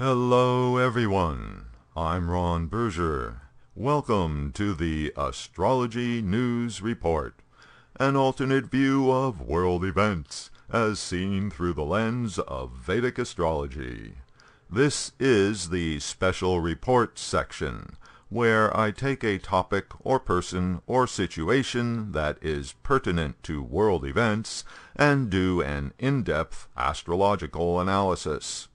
Hello everyone, I'm Ron Berger. Welcome to the Astrology News Report, an alternate view of world events as seen through the lens of Vedic astrology. This is the special reports section, where I take a topic or person or situation that is pertinent to world events and do an in-depth astrological analysis.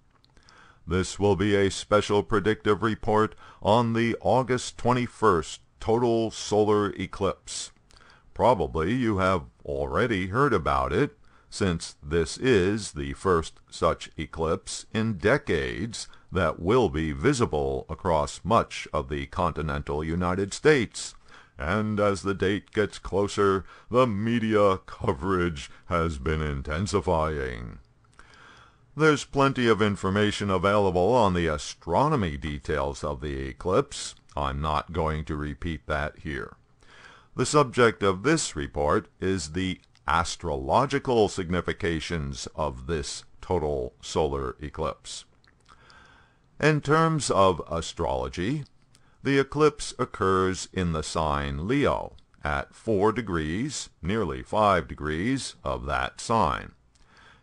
This will be a special predictive report on the August 21st total solar eclipse. Probably you have already heard about it, since this is the first such eclipse in decades that will be visible across much of the continental United States. And as the date gets closer, the media coverage has been intensifying. There's plenty of information available on the astronomy details of the eclipse. I'm not going to repeat that here. The subject of this report is the astrological significations of this total solar eclipse. In terms of astrology, the eclipse occurs in the sign Leo at 4 degrees, nearly 5 degrees of that sign.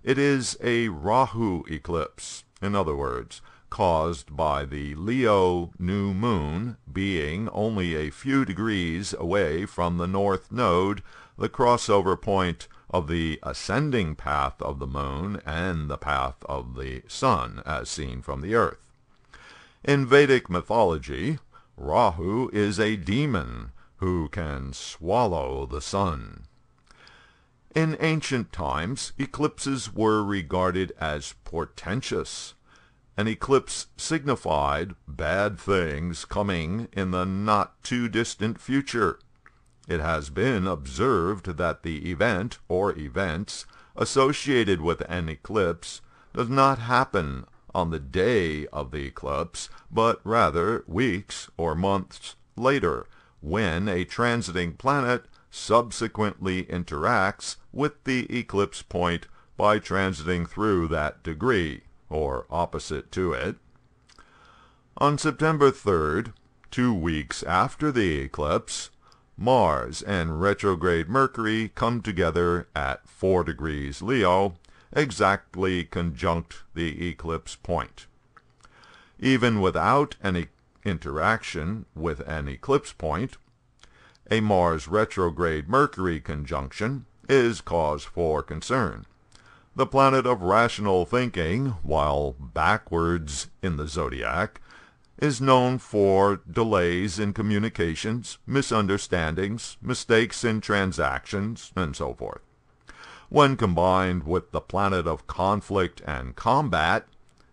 It is a Rahu eclipse, in other words, caused by the Leo new moon being only a few degrees away from the north node, the crossover point of the ascending path of the moon and the path of the sun as seen from the earth. In Vedic mythology, Rahu is a demon who can swallow the sun. In ancient times, eclipses were regarded as portentous. An eclipse signified bad things coming in the not-too-distant future. It has been observed that the event or events associated with an eclipse does not happen on the day of the eclipse, but rather weeks or months later, when a transiting planet subsequently interacts with the eclipse point by transiting through that degree, or opposite to it. On September 3rd, 2 weeks after the eclipse, Mars and retrograde Mercury come together at 4 degrees Leo, exactly conjunct the eclipse point. Even without any interaction with an eclipse point, a Mars retrograde Mercury conjunction is cause for concern. The planet of rational thinking, while backwards in the zodiac, is known for delays in communications, misunderstandings, mistakes in transactions, and so forth. When combined with the planet of conflict and combat,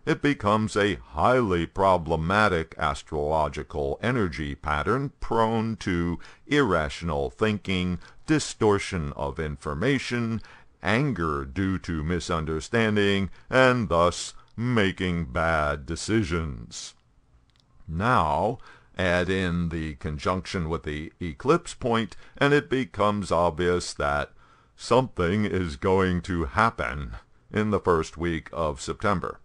it becomes a highly problematic astrological energy pattern prone to irrational thinking, distortion of information, anger due to misunderstanding, and thus making bad decisions. Now, add in the conjunction with the eclipse point, and it becomes obvious that something is going to happen in the first week of September.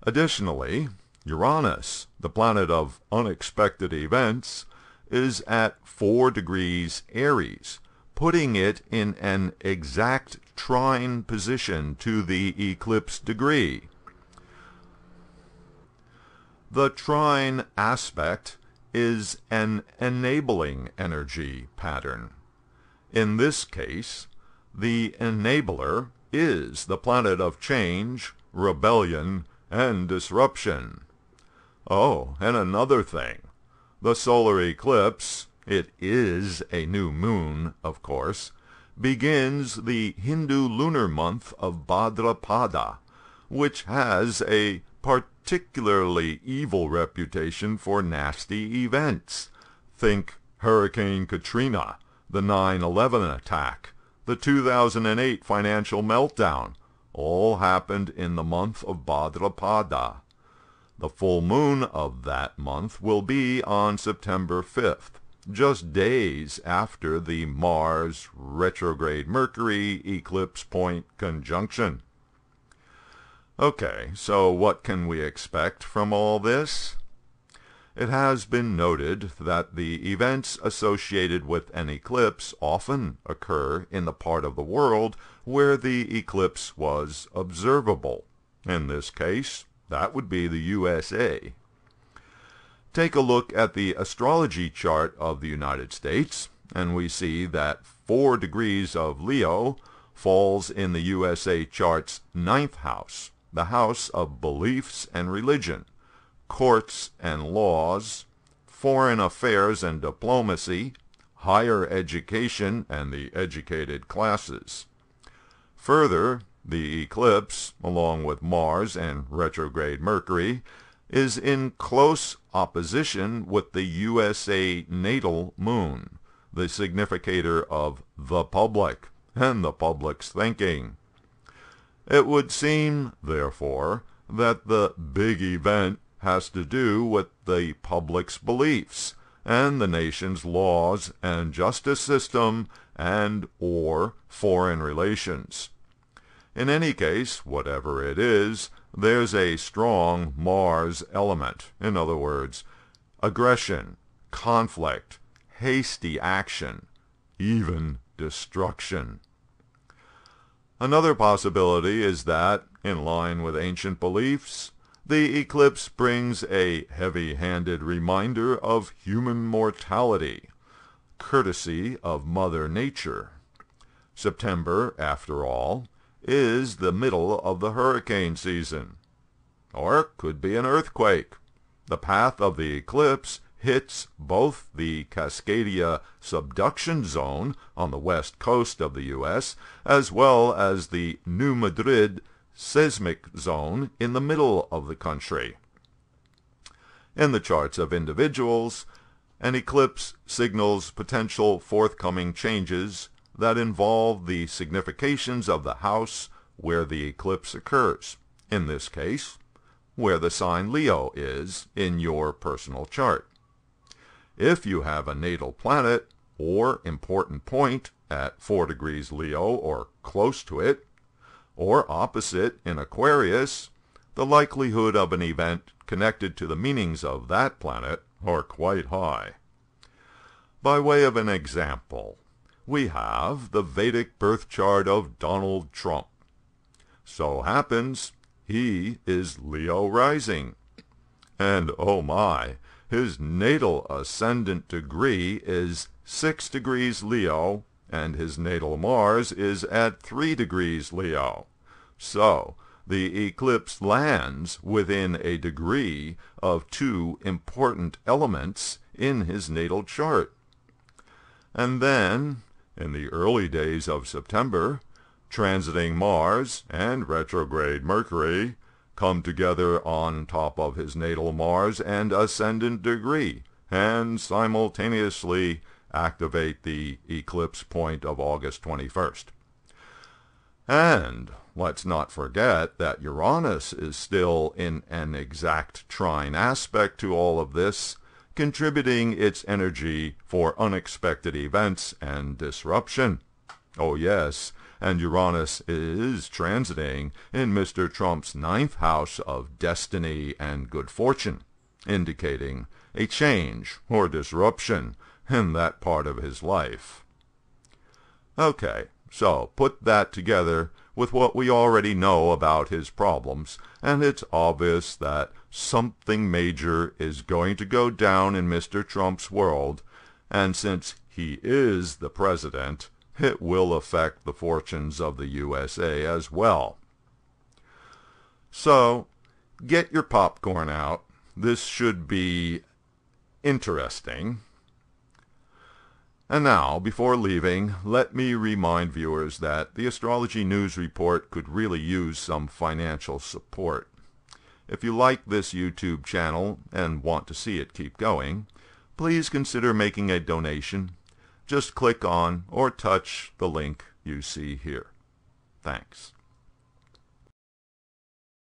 Additionally, Uranus, the planet of unexpected events, is at 4 degrees Aries, putting it in an exact trine position to the eclipse degree. The trine aspect is an enabling energy pattern. In this case, the enabler is the planet of change, rebellion, and disruption. Oh, and another thing. The solar eclipse, it is a new moon, of course, begins the Hindu lunar month of Bhadrapada, which has a particularly evil reputation for nasty events. Think Hurricane Katrina, the 9/11 attack, the 2008 financial meltdown, all happened in the month of Bhadrapada. The full moon of that month will be on September 5th, just days after the Mars retrograde Mercury eclipse point conjunction. Okay, so what can we expect from all this? It has been noted that the events associated with an eclipse often occur in the part of the world where the eclipse was observable. In this case, that would be the USA. Take a look at the astrology chart of the United States, and we see that 4 degrees of Leo falls in the USA chart's 9th house, the house of beliefs and religion, courts and laws, foreign affairs and diplomacy, higher education and the educated classes. Further, the eclipse, along with Mars and retrograde Mercury, is in close opposition with the USA natal moon, the significator of the public and the public's thinking. It would seem, therefore, that the big event has to do with the public's beliefs and the nation's laws and justice system and/or foreign relations. In any case, whatever it is, there's a strong Mars element. In other words, aggression, conflict, hasty action, even destruction. Another possibility is that, in line with ancient beliefs, the eclipse brings a heavy-handed reminder of human mortality, courtesy of Mother Nature. September, after all, is the middle of the hurricane season. Or it could be an earthquake. The path of the eclipse hits both the Cascadia subduction zone on the west coast of the U.S. as well as the New Madrid seismic zone in the middle of the country. In the charts of individuals, an eclipse signals potential forthcoming changes that involve the significations of the house where the eclipse occurs, in this case, where the sign Leo is in your personal chart. If you have a natal planet or important point at 4 degrees Leo or close to it, or opposite in Aquarius, the likelihood of an event connected to the meanings of that planet are quite high. By way of an example, we have the Vedic birth chart of Donald Trump. So happens he is Leo rising. And oh my, his natal ascendant degree is 6 degrees Leo, and his natal Mars is at 3 degrees Leo. So, the eclipse lands within a degree of 2 important elements in his natal chart. And then, in the early days of September, transiting Mars and retrograde Mercury come together on top of his natal Mars and ascendant degree, and simultaneously activate the eclipse point of August 21st. And let's not forget that Uranus is still in an exact trine aspect to all of this, contributing its energy for unexpected events and disruption. Oh yes, and Uranus is transiting in Mr. Trump's 9th house of destiny and good fortune, indicating a change or disruption in that part of his life. Okay, so put that together with what we already know about his problems, and it's obvious that something major is going to go down in Mr. Trump's world, and since he is the president, it will affect the fortunes of the USA as well. So, get your popcorn out. This should be interesting. And now, before leaving, let me remind viewers that the Astrology News Report could really use some financial support. If you like this YouTube channel and want to see it keep going, please consider making a donation. Just click on or touch the link you see here. Thanks.